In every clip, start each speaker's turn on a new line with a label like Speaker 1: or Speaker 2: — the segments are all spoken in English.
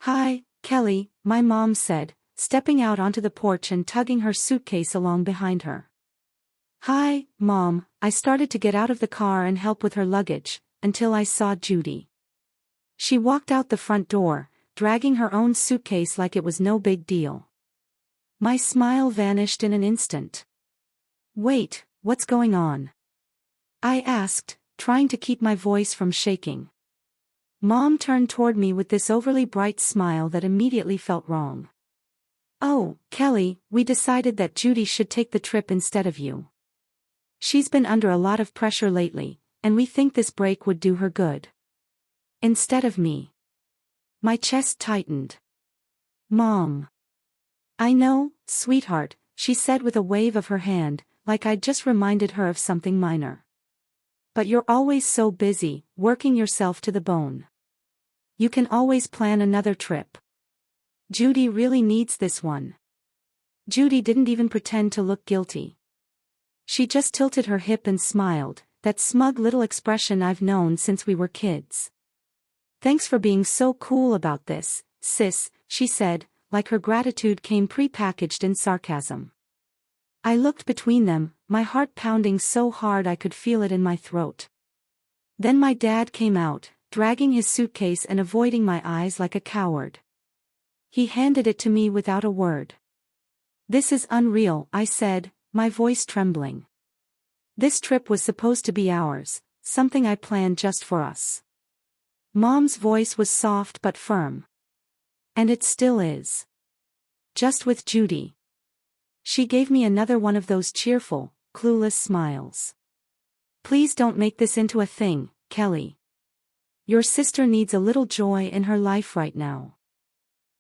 Speaker 1: Hi, Kelly, my mom said, stepping out onto the porch and tugging her suitcase along behind her. Hi, Mom, I started to get out of the car and help with her luggage, until I saw Judy. She walked out the front door, dragging her own suitcase like it was no big deal. My smile vanished in an instant. Wait, what's going on? I asked, trying to keep my voice from shaking. Mom turned toward me with this overly bright smile that immediately felt wrong. Oh, Kelly, we decided that Judy should take the trip instead of you. She's been under a lot of pressure lately, and we think this break would do her good. Instead of me. My chest tightened. Mom. I know, sweetheart, she said with a wave of her hand, like I'd just reminded her of something minor. But you're always so busy, working yourself to the bone. You can always plan another trip. Judy really needs this one. Judy didn't even pretend to look guilty. She just tilted her hip and smiled, that smug little expression I've known since we were kids. Thanks for being so cool about this, sis, she said, like her gratitude came pre-packaged in sarcasm. I looked between them, my heart pounding so hard I could feel it in my throat. Then my dad came out, dragging his suitcase and avoiding my eyes like a coward. He handed it to me without a word. This is unreal, I said, my voice trembling. This trip was supposed to be ours, something I planned just for us. Mom's voice was soft but firm. And it still is. Just with Judy. She gave me another one of those cheerful, clueless smiles. Please don't make this into a thing, Kelly. Your sister needs a little joy in her life right now.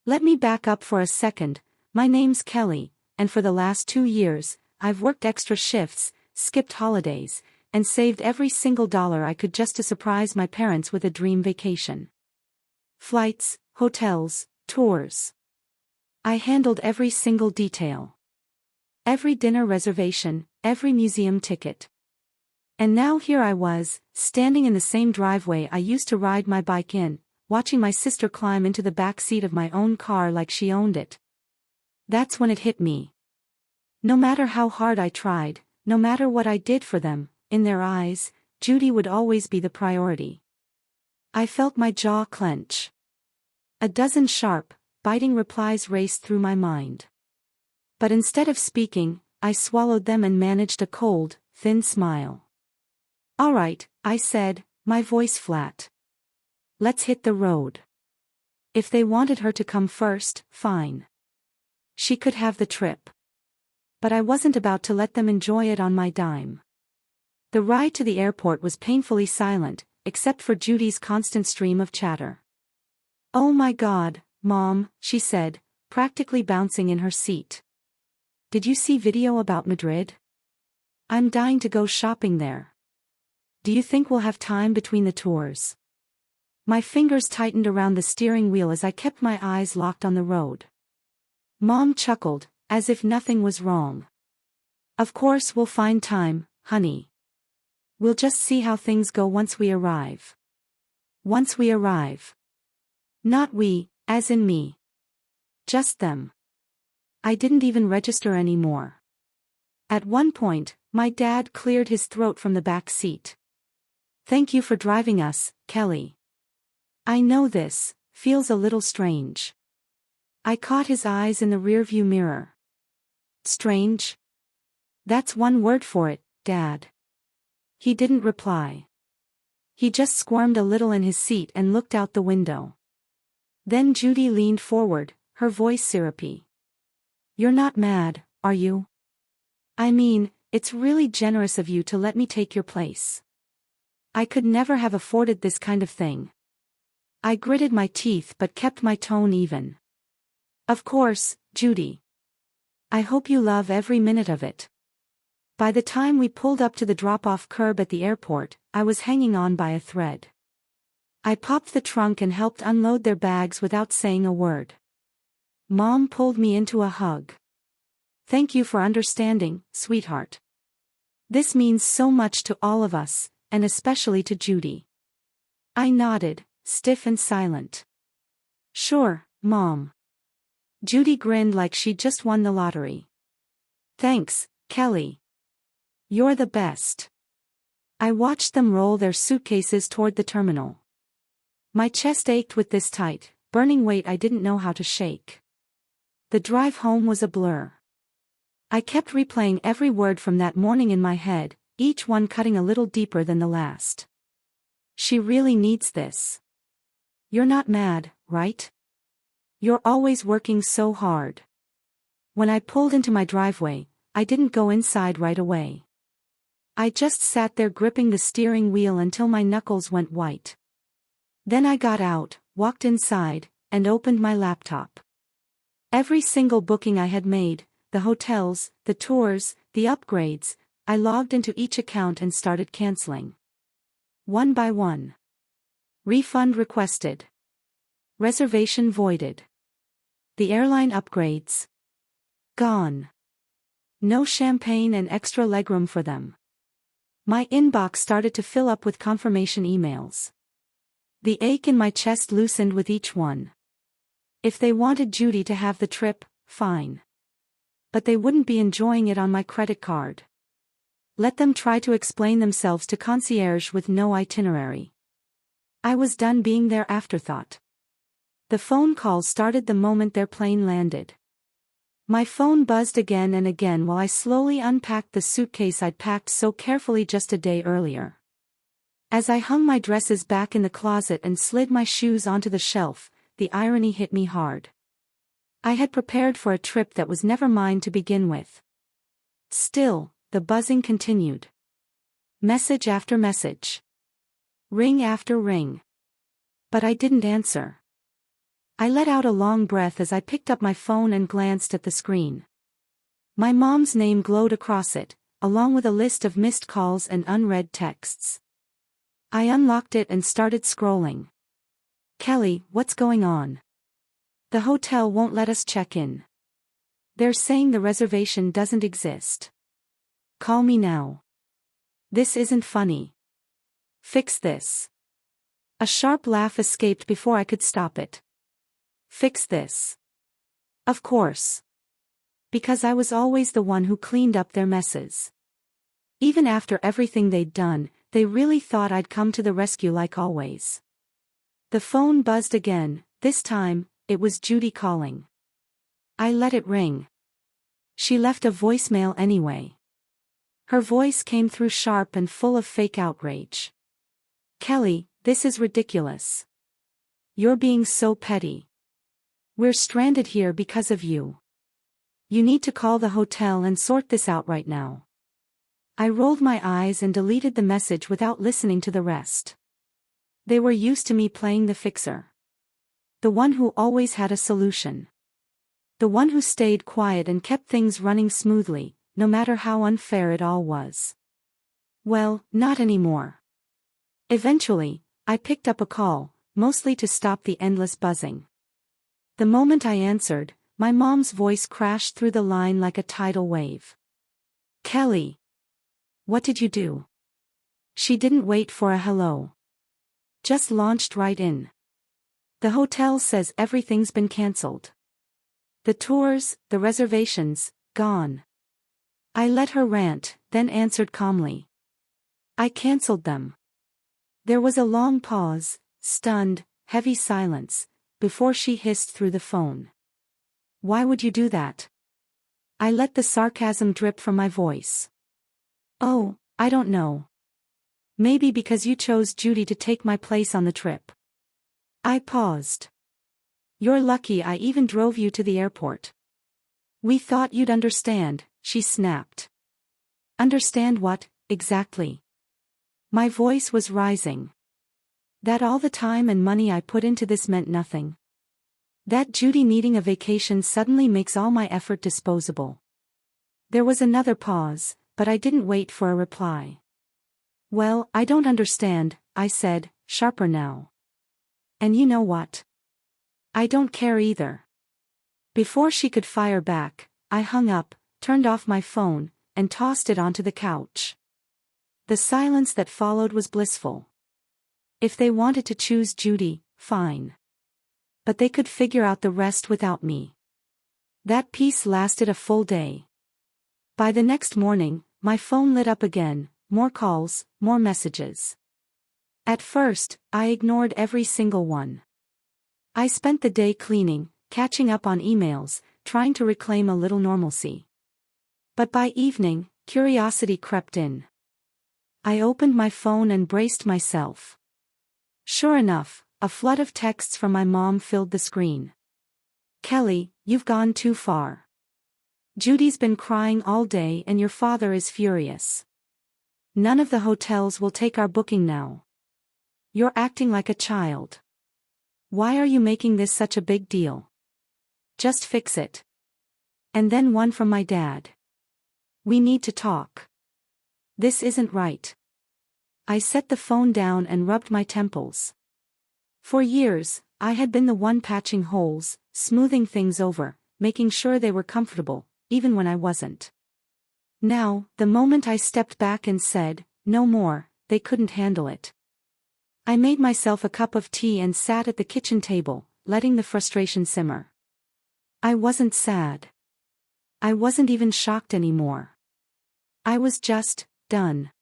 Speaker 1: Let me back up for a second. My name's Kelly, and for the last 2 years, I've worked extra shifts, skipped holidays, and saved every single dollar I could just to surprise my parents with a dream vacation. Flights, hotels, tours. I handled every single detail. Every dinner reservation, every museum ticket. And now here I was, standing in the same driveway I used to ride my bike in, watching my sister climb into the back seat of my own car like she owned it. That's when it hit me. No matter how hard I tried, no matter what I did for them, in their eyes, Judy would always be the priority. I felt my jaw clench. A dozen sharp, biting replies raced through my mind. But instead of speaking, I swallowed them and managed a cold, thin smile. All right, I said, my voice flat. Let's hit the road. If they wanted her to come first, fine. She could have the trip. But I wasn't about to let them enjoy it on my dime. The ride to the airport was painfully silent, except for Judy's constant stream of chatter. Oh my God, Mom, she said, practically bouncing in her seat. Did you see video about Madrid? I'm dying to go shopping there. Do you think we'll have time between the tours? My fingers tightened around the steering wheel as I kept my eyes locked on the road. Mom chuckled, as if nothing was wrong. Of course we'll find time, honey. We'll just see how things go once we arrive. Once we arrive. Not we, as in me. Just them. I didn't even register anymore. At one point, my dad cleared his throat from the back seat. Thank you for driving us, Kelly. I know this feels a little strange. I caught his eyes in the rearview mirror. Strange? That's one word for it, Dad. He didn't reply. He just squirmed a little in his seat and looked out the window. Then Judy leaned forward, her voice syrupy. You're not mad, are you? I mean, it's really generous of you to let me take your place. I could never have afforded this kind of thing. I gritted my teeth but kept my tone even. Of course, Judy. I hope you love every minute of it. By the time we pulled up to the drop-off curb at the airport, I was hanging on by a thread. I popped the trunk and helped unload their bags without saying a word. Mom pulled me into a hug. Thank you for understanding, sweetheart. This means so much to all of us, and especially to Judy. I nodded, stiff and silent. Sure, Mom." Judy grinned like she'd just won the lottery. "Thanks, Kelly. You're the best." I watched them roll their suitcases toward the terminal. My chest ached with this tight, burning weight I didn't know how to shake. The drive home was a blur. I kept replaying every word from that morning in my head, each one cutting a little deeper than the last. She really needs this. You're not mad, right? You're always working so hard. When I pulled into my driveway, I didn't go inside right away. I just sat there gripping the steering wheel until my knuckles went white. Then I got out, walked inside, and opened my laptop. Every single booking I had made, the hotels, the tours, the upgrades, I logged into each account and started canceling. One by one. Refund requested. Reservation voided. The airline upgrades. Gone. No champagne and extra legroom for them. My inbox started to fill up with confirmation emails. The ache in my chest loosened with each one. If they wanted Judy to have the trip, fine. But they wouldn't be enjoying it on my credit card. Let them try to explain themselves to concierge with no itinerary. I was done being their afterthought. The phone calls started the moment their plane landed. My phone buzzed again and again while I slowly unpacked the suitcase I'd packed so carefully just a day earlier. As I hung my dresses back in the closet and slid my shoes onto the shelf, the irony hit me hard. I had prepared for a trip that was never mine to begin with. Still, the buzzing continued. Message after message. Ring after ring. But I didn't answer. I let out a long breath as I picked up my phone and glanced at the screen. My mom's name glowed across it, along with a list of missed calls and unread texts. I unlocked it and started scrolling. "Kelly, what's going on? The hotel won't let us check in. They're saying the reservation doesn't exist. Call me now. This isn't funny. Fix this." A sharp laugh escaped before I could stop it. Fix this. Of course. Because I was always the one who cleaned up their messes. Even after everything they'd done, they really thought I'd come to the rescue like always. The phone buzzed again, this time, it was Judy calling. I let it ring. She left a voicemail anyway. Her voice came through sharp and full of fake outrage. "Kelly, this is ridiculous. You're being so petty. We're stranded here because of you. You need to call the hotel and sort this out right now." I rolled my eyes and deleted the message without listening to the rest. They were used to me playing the fixer. The one who always had a solution. The one who stayed quiet and kept things running smoothly, no matter how unfair it all was. Well, not anymore. Eventually, I picked up a call, mostly to stop the endless buzzing. The moment I answered, my mom's voice crashed through the line like a tidal wave. "Kelly. What did you do?" She didn't wait for a hello. Just launched right in. "The hotel says everything's been cancelled. The tours, the reservations, gone." I let her rant, then answered calmly. "I cancelled them." There was a long pause, stunned, heavy silence, before she hissed through the phone. "Why would you do that?" I let the sarcasm drip from my voice. "Oh, I don't know. Maybe because you chose Judy to take my place on the trip." I paused. "You're lucky I even drove you to the airport." "We thought you'd understand," she snapped. "Understand what, exactly?" My voice was rising. That all the time and money I put into this meant nothing. That Judy needing a vacation suddenly makes all my effort disposable. There was another pause, but I didn't wait for a reply. "Well, I don't understand," I said, sharper now. "And you know what? I don't care either." Before she could fire back, I hung up, turned off my phone, and tossed it onto the couch. The silence that followed was blissful. If they wanted to choose Judy, fine. but they could figure out the rest without me. That peace lasted a full day. By the next morning, my phone lit up again, more calls, more messages. At first, I ignored every single one. I spent the day cleaning, catching up on emails, trying to reclaim a little normalcy. But by evening, curiosity crept in. I opened my phone and braced myself. Sure enough, a flood of texts from my mom filled the screen. "Kelly, you've gone too far. Judy's been crying all day and your father is furious. None of the hotels will take our booking now. You're acting like a child. Why are you making this such a big deal? Just fix it." And then one from my dad. "We need to talk. This isn't right." I set the phone down and rubbed my temples. For years, I had been the one patching holes, smoothing things over, making sure they were comfortable, even when I wasn't. Now, the moment I stepped back and said, "No more," they couldn't handle it. I made myself a cup of tea and sat at the kitchen table, letting the frustration simmer. I wasn't sad. I wasn't even shocked anymore. I was just done.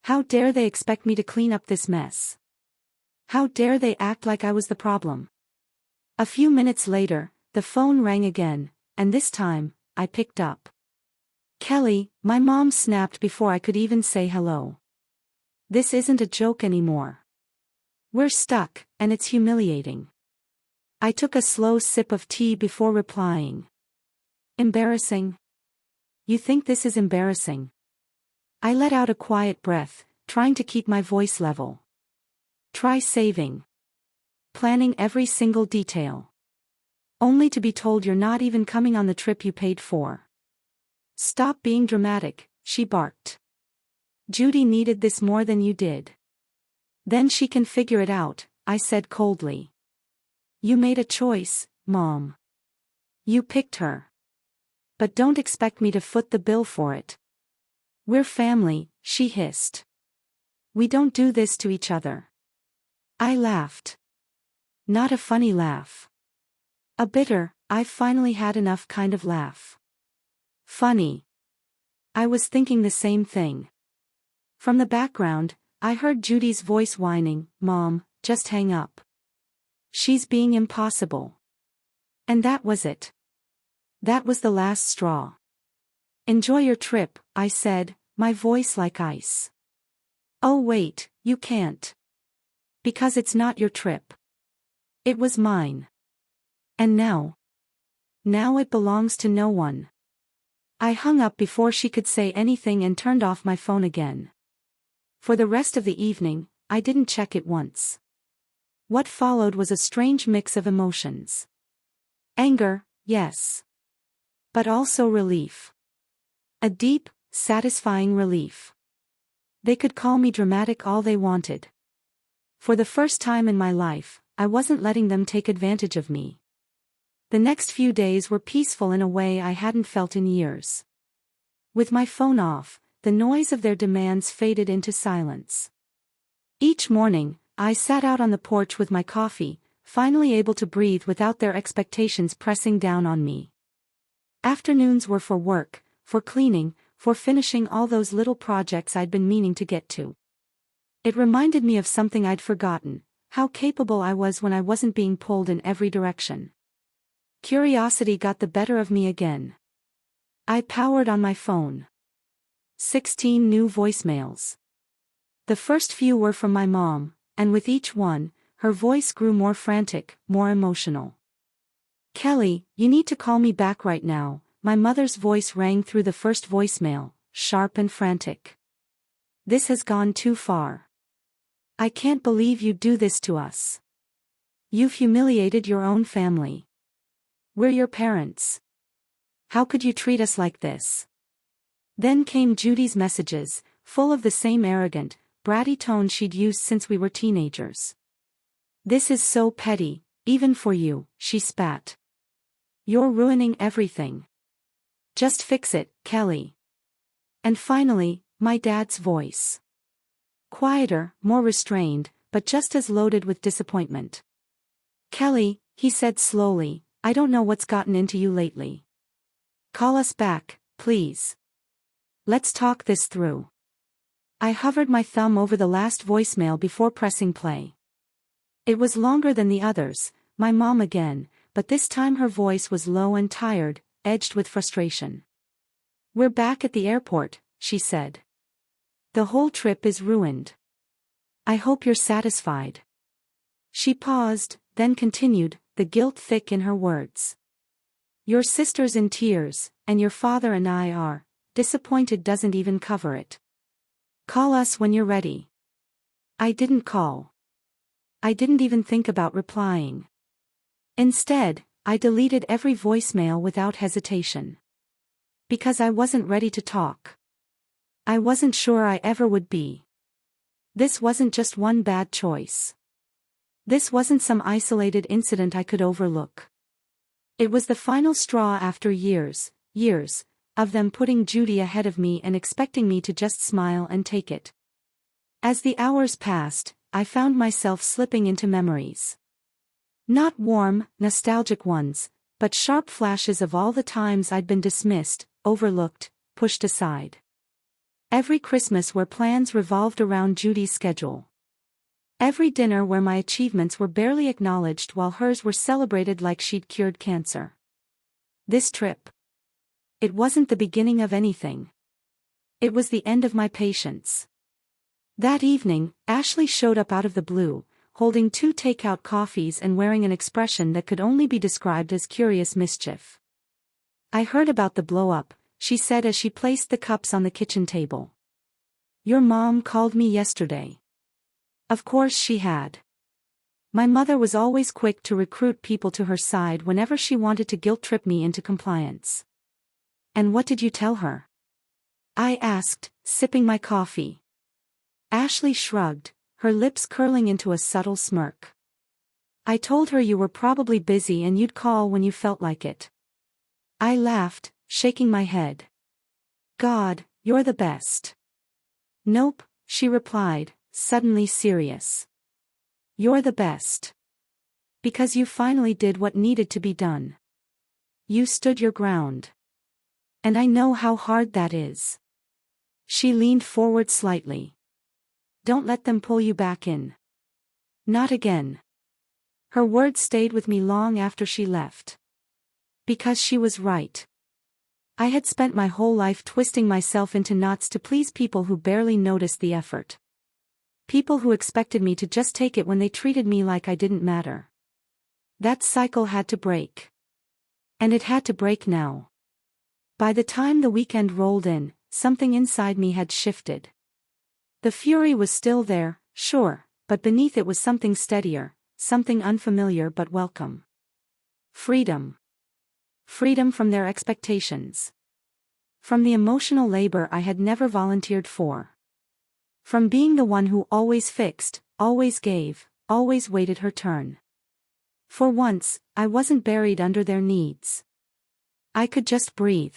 Speaker 1: How dare they expect me to clean up this mess? How dare they act like I was the problem? A few minutes later, the phone rang again, and this time, I picked up. "Kelly," my mom snapped before I could even say hello. "This isn't a joke anymore. We're stuck, and it's humiliating." I took a slow sip of tea before replying. "Embarrassing? You think this is embarrassing?" I let out a quiet breath, trying to keep my voice level. "Try saving. Planning every single detail. Only to be told you're not even coming on the trip you paid for. Stop being dramatic," she barked. "Judy needed this more than you did." "Then she can figure it out," I said coldly. "You made a choice, Mom. You picked her. But don't expect me to foot the bill for it. We're family," she hissed. "We don't do this to each other." I laughed. Not a funny laugh. A bitter, "I've finally had enough" kind of laugh. Funny. I was thinking the same thing. From the background, I heard Judy's voice whining, "Mom, just hang up. She's being impossible." And that was it. That was the last straw. "Enjoy your trip," I said, my voice like ice. "Oh wait, you can't. Because it's not your trip. It was mine. And now it belongs to no one." I hung up before she could say anything and turned off my phone again. For the rest of the evening, I didn't check it once. What followed was a strange mix of emotions. Anger, yes. But also relief. A deep, satisfying relief. They could call me dramatic all they wanted. For the first time in my life, I wasn't letting them take advantage of me. The next few days were peaceful in a way I hadn't felt in years. With my phone off, the noise of their demands faded into silence. Each morning, I sat out on the porch with my coffee, finally able to breathe without their expectations pressing down on me. Afternoons were for work, for cleaning, for finishing all those little projects I'd been meaning to get to. It reminded me of something I'd forgotten, how capable I was when I wasn't being pulled in every direction. Curiosity got the better of me again. I powered on my phone. 16 new voicemails. The first few were from my mom, and with each one, her voice grew more frantic, more emotional. "Kelly, you need to call me back right now," my mother's voice rang through the first voicemail, sharp and frantic. "This has gone too far. I can't believe you'd do this to us. You've humiliated your own family. We're your parents. How could you treat us like this?" Then came Judy's messages, full of the same arrogant, bratty tone she'd used since we were teenagers. "This is so petty, even for you," she spat. "You're ruining everything. Just fix it, Kelly." And finally, my dad's voice. Quieter, more restrained, but just as loaded with disappointment. "Kelly, he said slowly, I don't know what's gotten into you lately. Call us back, please. Let's talk this through. I hovered my thumb over the last voicemail before pressing play. It was longer than the others, my mom again, but this time her voice was low and tired, edged with frustration. We're back at the airport, she said. The whole trip is ruined. I hope you're satisfied. She paused, then continued, the guilt thick in her words. Your sister's in tears, and your father and I are. Disappointed doesn't even cover it. Call us when you're ready. I didn't call. I didn't even think about replying. Instead, I deleted every voicemail without hesitation. Because I wasn't ready to talk. I wasn't sure I ever would be. This wasn't just one bad choice. This wasn't some isolated incident I could overlook. It was the final straw after years, of them putting Judy ahead of me and expecting me to just smile and take it. As the hours passed, I found myself slipping into memories. Not warm, nostalgic ones, but sharp flashes of all the times I'd been dismissed, overlooked, pushed aside. Every Christmas where plans revolved around Judy's schedule. Every dinner where my achievements were barely acknowledged while hers were celebrated like she'd cured cancer. This trip. It wasn't the beginning of anything. It was the end of my patience. That evening, Ashley showed up out of the blue, holding 2 takeout coffees and wearing an expression that could only be described as curious mischief. I heard about the blow-up, she said as she placed the cups on the kitchen table. Your mom called me yesterday. Of course she had. My mother was always quick to recruit people to her side whenever she wanted to guilt-trip me into compliance. And what did you tell her? I asked, sipping my coffee. Ashley shrugged, her lips curling into a subtle smirk. I told her you were probably busy and you'd call when you felt like it. I laughed, shaking my head. God, you're the best. Nope, she replied, suddenly serious. You're the best. Because you finally did what needed to be done. You stood your ground. And I know how hard that is. She leaned forward slightly. Don't let them pull you back in. Not again. Her words stayed with me long after she left. Because she was right. I had spent my whole life twisting myself into knots to please people who barely noticed the effort. People who expected me to just take it when they treated me like I didn't matter. That cycle had to break. And it had to break now. By the time the weekend rolled in, something inside me had shifted. The fury was still there, sure, but beneath it was something steadier, something unfamiliar but welcome. Freedom. Freedom from their expectations. From the emotional labor I had never volunteered for. From being the one who always fixed, always gave, always waited her turn. For once, I wasn't buried under their needs. I could just breathe.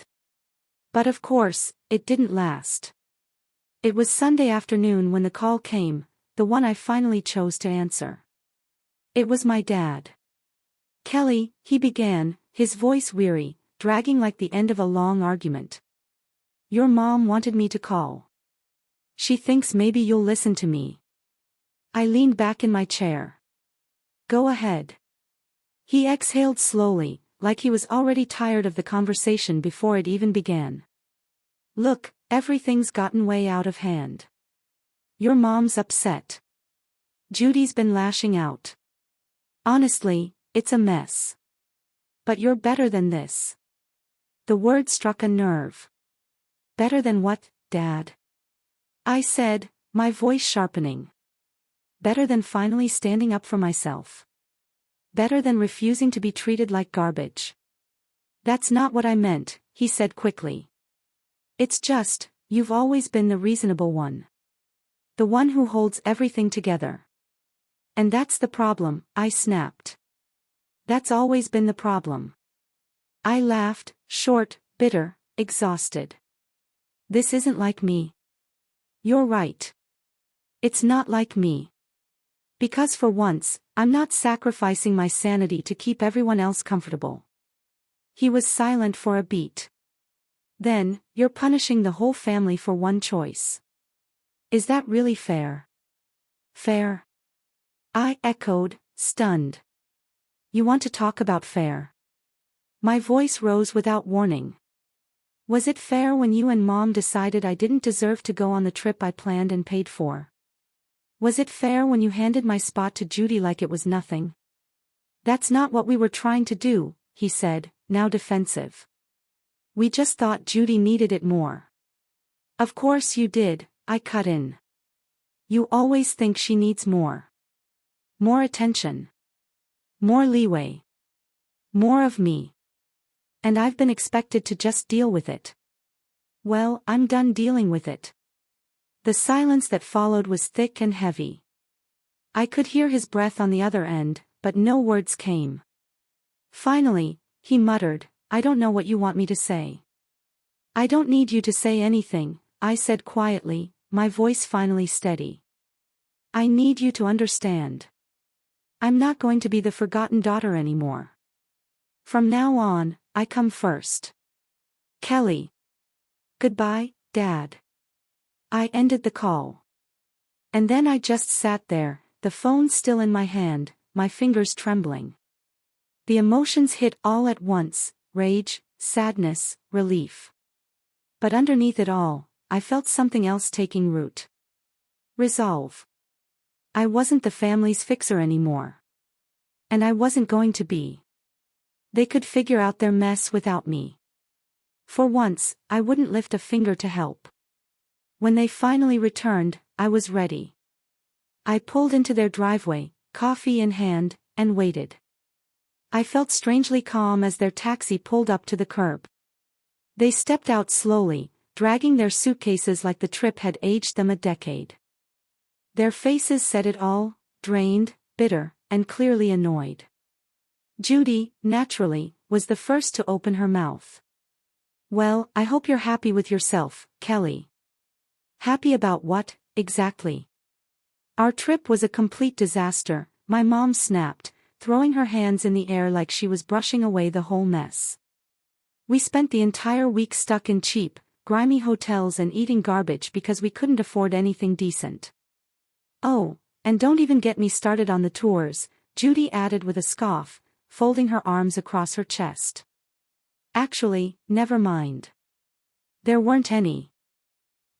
Speaker 1: But of course, it didn't last. It was Sunday afternoon when the call came, the one I finally chose to answer. It was my dad. Kelly, he began, his voice weary, dragging like the end of a long argument. Your mom wanted me to call. She thinks maybe you'll listen to me. I leaned back in my chair. Go ahead. He exhaled slowly, like he was already tired of the conversation before it even began. Look, everything's gotten way out of hand. Your mom's upset. Judy's been lashing out. Honestly, it's a mess. But you're better than this. The word struck a nerve. Better than what, Dad? I said, my voice sharpening. Better than finally standing up for myself. Better than refusing to be treated like garbage. That's not what I meant, he said quickly. It's just, you've always been the reasonable one. The one who holds everything together. And that's the problem, I snapped. That's always been the problem. I laughed, short, bitter, exhausted. This isn't like me. You're right. It's not like me. Because for once, I'm not sacrificing my sanity to keep everyone else comfortable. He was silent for a beat. Then, you're punishing the whole family for one choice. Is that really fair? Fair? I echoed, stunned. You want to talk about fair? My voice rose without warning. Was it fair when you and Mom decided I didn't deserve to go on the trip I planned and paid for? Was it fair when you handed my spot to Judy like it was nothing? That's not what we were trying to do, he said, now defensive. We just thought Judy needed it more. Of course you did, I cut in. You always think she needs more. More attention. More leeway. More of me. And I've been expected to just deal with it. Well, I'm done dealing with it. The silence that followed was thick and heavy. I could hear his breath on the other end, but no words came. Finally, he muttered, I don't know what you want me to say. I don't need you to say anything, I said quietly, my voice finally steady. I need you to understand. I'm not going to be the forgotten daughter anymore. From now on, I come first. Kelly. Goodbye, Dad. I ended the call. And then I just sat there, the phone still in my hand, my fingers trembling. The emotions hit all at once, rage, sadness, relief. But underneath it all, I felt something else taking root. Resolve. I wasn't the family's fixer anymore. And I wasn't going to be. They could figure out their mess without me. For once, I wouldn't lift a finger to help. When they finally returned, I was ready. I pulled into their driveway, coffee in hand, and waited. I felt strangely calm as their taxi pulled up to the curb. They stepped out slowly, dragging their suitcases like the trip had aged them a decade. Their faces said it all, drained, bitter, and clearly annoyed. Judy, naturally, was the first to open her mouth. Well, I hope you're happy with yourself, Kelly. Happy about what, exactly? Our trip was a complete disaster, my mom snapped, throwing her hands in the air like she was brushing away the whole mess. We spent the entire week stuck in cheap, grimy hotels and eating garbage because we couldn't afford anything decent. Oh, and don't even get me started on the tours, Judy added with a scoff, folding her arms across her chest. Actually, never mind. There weren't any.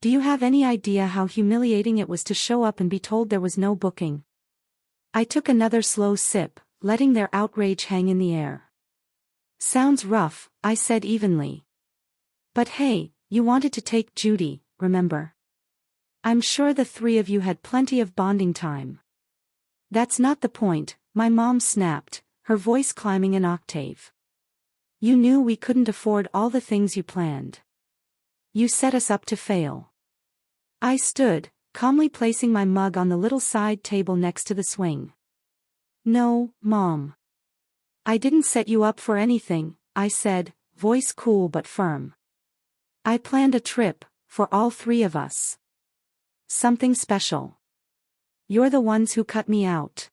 Speaker 1: Do you have any idea how humiliating it was to show up and be told there was no booking? I took another slow sip, letting their outrage hang in the air. Sounds rough, I said evenly. But hey, you wanted to take Judy, remember? I'm sure the three of you had plenty of bonding time. That's not the point, my mom snapped, her voice climbing an octave. You knew we couldn't afford all the things you planned. You set us up to fail. I stood, calmly placing my mug on the little side table next to the swing. No, Mom. I didn't set you up for anything, I said, voice cool but firm. I planned a trip, for all three of us. Something special. You're the ones who cut me out.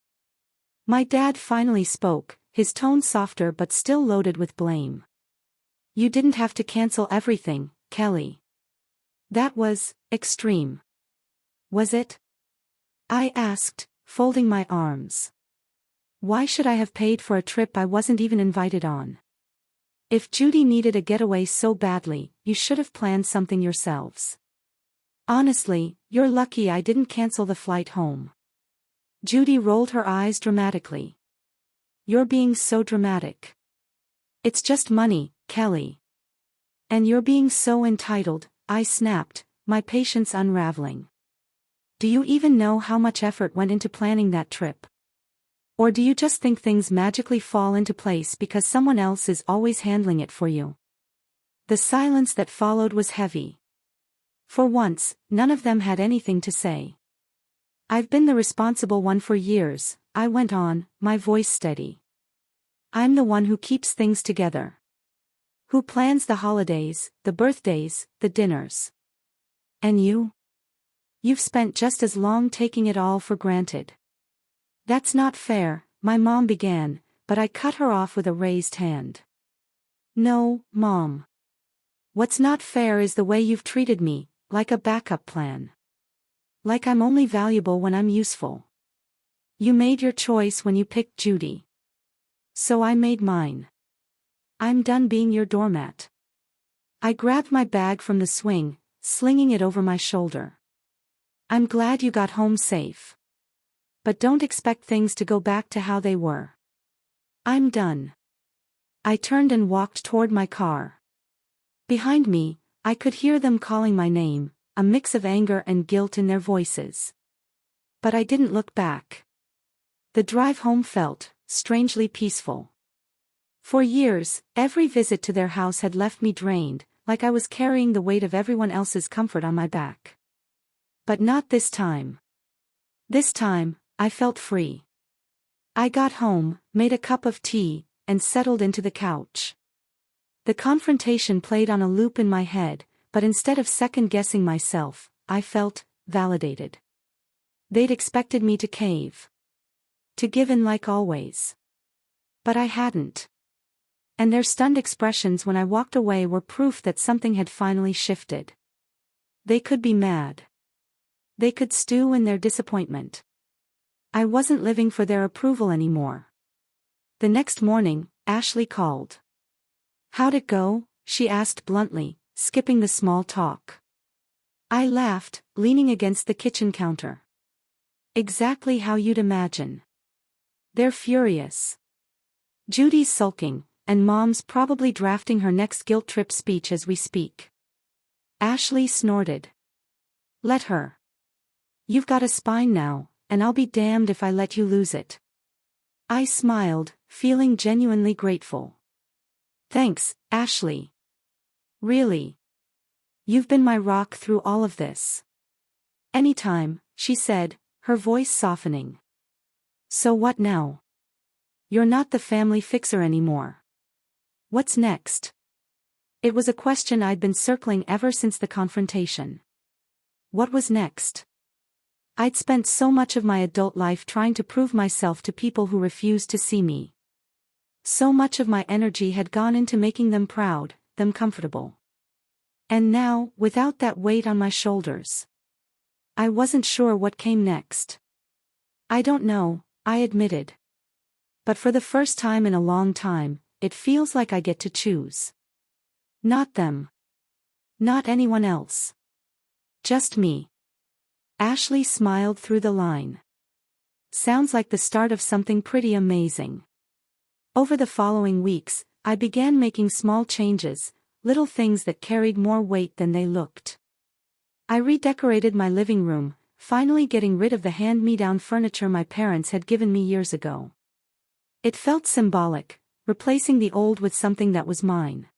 Speaker 1: My dad finally spoke, his tone softer but still loaded with blame. You didn't have to cancel everything, Kelly. That was extreme. Was it? I asked, folding my arms. Why should I have paid for a trip I wasn't even invited on? If Judy needed a getaway so badly, you should have planned something yourselves. Honestly, you're lucky I didn't cancel the flight home. Judy rolled her eyes dramatically. You're being so dramatic. It's just money, Kelly. And you're being so entitled, I snapped, my patience unraveling. Do you even know how much effort went into planning that trip? Or do you just think things magically fall into place because someone else is always handling it for you? The silence that followed was heavy. For once, none of them had anything to say. I've been the responsible one for years, I went on, my voice steady. I'm the one who keeps things together. Who plans the holidays, the birthdays, the dinners. And you? You've spent just as long taking it all for granted. That's not fair, my mom began, but I cut her off with a raised hand. No, Mom. What's not fair is the way you've treated me, like a backup plan. Like I'm only valuable when I'm useful. You made your choice when you picked Judy. So I made mine. I'm done being your doormat. I grabbed my bag from the swing, slinging it over my shoulder. I'm glad you got home safe. But don't expect things to go back to how they were. I'm done. I turned and walked toward my car. Behind me, I could hear them calling my name, a mix of anger and guilt in their voices. But I didn't look back. The drive home felt strangely peaceful. For years, every visit to their house had left me drained, like I was carrying the weight of everyone else's comfort on my back. But not this time. This time, I felt free. I got home, made a cup of tea, and settled into the couch. The confrontation played on a loop in my head, but instead of second-guessing myself, I felt validated. They'd expected me to cave. To give in like always. But I hadn't. And their stunned expressions when I walked away were proof that something had finally shifted. They could be mad. They could stew in their disappointment. I wasn't living for their approval anymore. The next morning, Ashley called. How'd it go? She asked bluntly, skipping the small talk. I laughed, leaning against the kitchen counter. Exactly how you'd imagine. They're furious. Judy's sulking, and Mom's probably drafting her next guilt trip speech as we speak. Ashley snorted. Let her. You've got a spine now, and I'll be damned if I let you lose it. I smiled, feeling genuinely grateful. Thanks, Ashley. Really. You've been my rock through all of this. Anytime, she said, her voice softening. So what now? You're not the family fixer anymore. What's next? It was a question I'd been circling ever since the confrontation. What was next? I'd spent so much of my adult life trying to prove myself to people who refused to see me. So much of my energy had gone into making them proud, them comfortable. And now, without that weight on my shoulders, I wasn't sure what came next. I don't know, I admitted. But for the first time in a long time, it feels like I get to choose. Not them. Not anyone else. Just me. Ashley smiled through the line. Sounds like the start of something pretty amazing. Over the following weeks, I began making small changes, little things that carried more weight than they looked. I redecorated my living room, finally getting rid of the hand-me-down furniture my parents had given me years ago. It felt symbolic, replacing the old with something that was mine.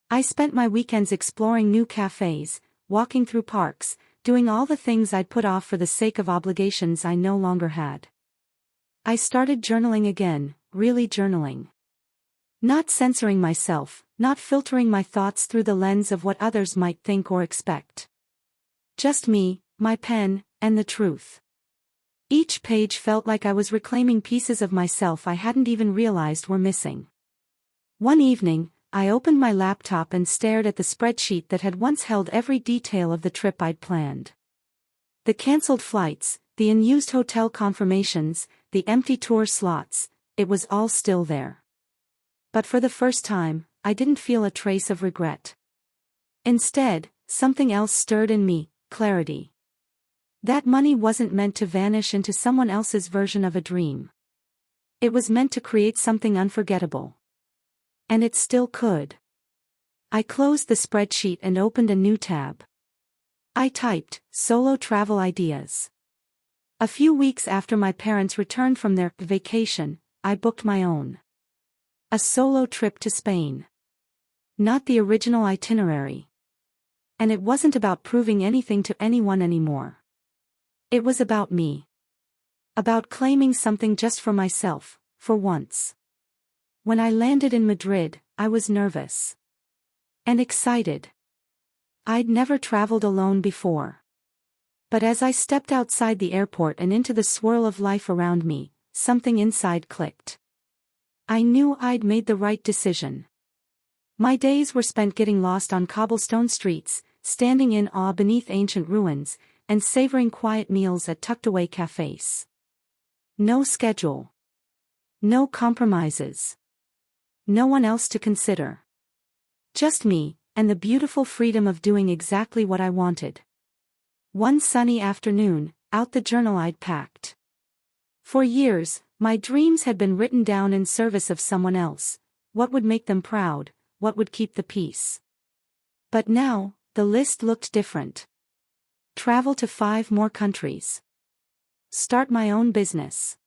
Speaker 1: I spent my weekends exploring new cafes, walking through parks, doing all the things I'd put off for the sake of obligations I no longer had. I started journaling again, really journaling. Not censoring myself, not filtering my thoughts through the lens of what others might think or expect. Just me, my pen, and the truth. Each page felt like I was reclaiming pieces of myself I hadn't even realized were missing. One evening, I opened my laptop and stared at the spreadsheet that had once held every detail of the trip I'd planned. The cancelled flights, the unused hotel confirmations, the empty tour slots, it was all still there. But for the first time, I didn't feel a trace of regret. Instead, something else stirred in me, clarity. That money wasn't meant to vanish into someone else's version of a dream. It was meant to create something unforgettable. And it still could. I closed the spreadsheet and opened a new tab. I typed, solo travel ideas. A few weeks after my parents returned from their vacation, I booked my own. A solo trip to Spain. Not the original itinerary. And it wasn't about proving anything to anyone anymore. It was about me. About claiming something just for myself, for once. When I landed in Madrid, I was nervous. And excited. I'd never traveled alone before. But as I stepped outside the airport and into the swirl of life around me, something inside clicked. I knew I'd made the right decision. My days were spent getting lost on cobblestone streets, standing in awe beneath ancient ruins, and savoring quiet meals at tucked-away cafes. No schedule. No compromises. No one else to consider. Just me, and the beautiful freedom of doing exactly what I wanted. One sunny afternoon, out the journal I'd packed. For years, my dreams had been written down in service of someone else. What would make them proud, what would keep the peace. But now, the list looked different. Travel to 5 more countries. Start my own business.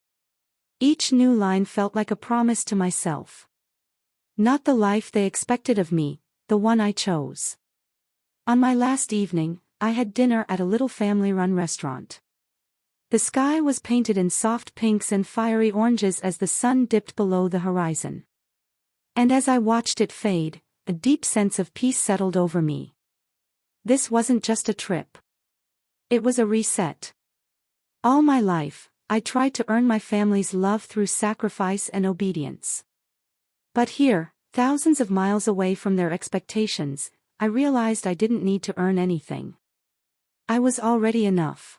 Speaker 1: Each new line felt like a promise to myself. Not the life they expected of me, the one I chose. On my last evening, I had dinner at a little family-run restaurant. The sky was painted in soft pinks and fiery oranges as the sun dipped below the horizon. And as I watched it fade, a deep sense of peace settled over me. This wasn't just a trip. It was a reset. All my life, I tried to earn my family's love through sacrifice and obedience. But here, thousands of miles away from their expectations, I realized I didn't need to earn anything. I was already enough.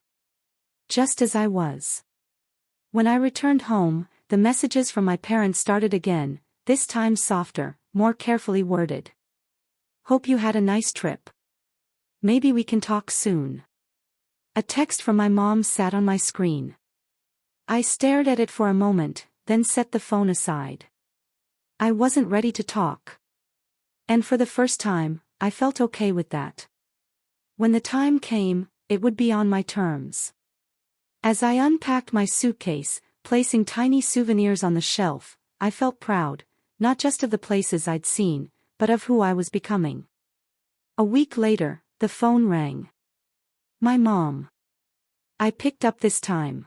Speaker 1: Just as I was. When I returned home, the messages from my parents started again, this time softer, more carefully worded. Hope you had a nice trip. Maybe we can talk soon. A text from my mom sat on my screen. I stared at it for a moment, then set the phone aside. I wasn't ready to talk. And for the first time, I felt okay with that. When the time came, it would be on my terms. As I unpacked my suitcase, placing tiny souvenirs on the shelf, I felt proud, not just of the places I'd seen, but of who I was becoming. A week later, the phone rang. My mom. I picked up this time.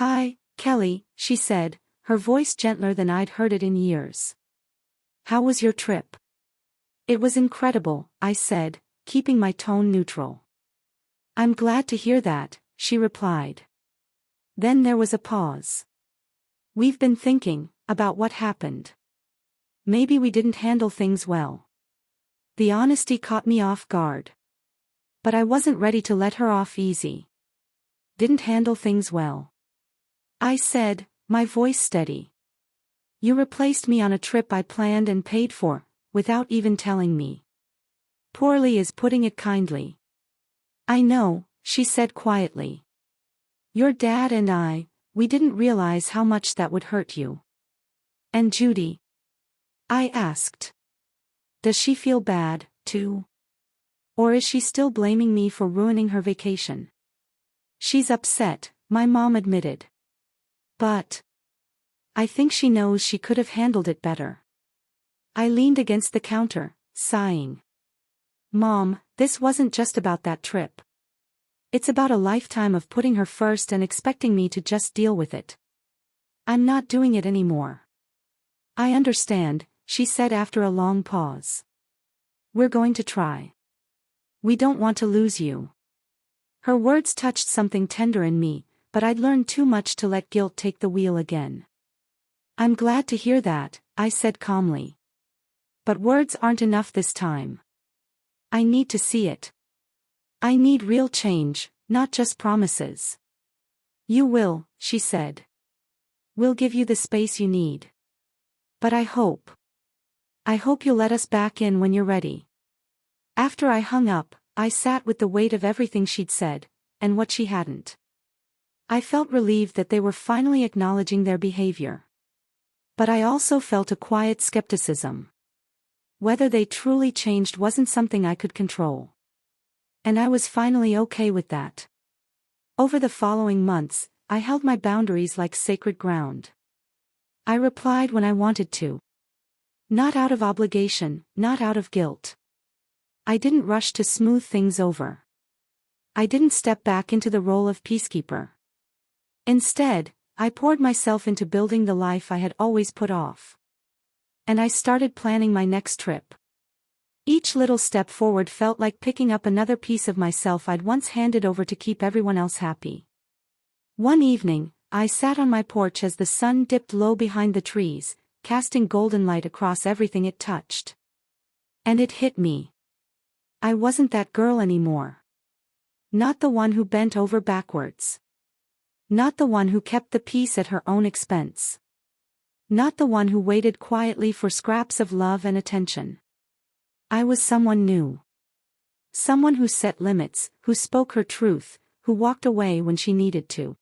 Speaker 1: "Hi, Kelly," she said, her voice gentler than I'd heard it in years. "How was your trip?" "It was incredible," I said, keeping my tone neutral. "I'm glad to hear that," she replied. Then there was a pause. "We've been thinking about what happened. Maybe we didn't handle things well." The honesty caught me off guard. But I wasn't ready to let her off easy. "Didn't handle things well," I said, my voice steady. "You replaced me on a trip I planned and paid for, without even telling me." "Poorly is putting it kindly." "I know," she said quietly. "Your dad and we didn't realize how much that would hurt you." "And Judy?" I asked. "Does she feel bad, too? Or is she still blaming me for ruining her vacation?" "She's upset," my mom admitted. "But I think she knows she could have handled it better." I leaned against the counter, sighing. "Mom, this wasn't just about that trip. It's about a lifetime of putting her first and expecting me to just deal with it. I'm not doing it anymore." "I understand," she said after a long pause. "We're going to try. We don't want to lose you." Her words touched something tender in me, but I'd learned too much to let guilt take the wheel again. "I'm glad to hear that," I said calmly. "But words aren't enough this time. I need to see it. I need real change, not just promises." "You will," she said. "We'll give you the space you need. But I hope you'll let us back in when you're ready." After I hung up, I sat with the weight of everything she'd said, and what she hadn't. I felt relieved that they were finally acknowledging their behavior. But I also felt a quiet skepticism. Whether they truly changed wasn't something I could control. And I was finally okay with that. Over the following months, I held my boundaries like sacred ground. I replied when I wanted to. Not out of obligation, not out of guilt. I didn't rush to smooth things over. I didn't step back into the role of peacekeeper. Instead, I poured myself into building the life I had always put off. And I started planning my next trip. Each little step forward felt like picking up another piece of myself I'd once handed over to keep everyone else happy. One evening, I sat on my porch as the sun dipped low behind the trees, casting golden light across everything it touched. And it hit me. I wasn't that girl anymore. Not the one who bent over backwards. Not the one who kept the peace at her own expense. Not the one who waited quietly for scraps of love and attention. I was someone new. Someone who set limits, who spoke her truth, who walked away when she needed to.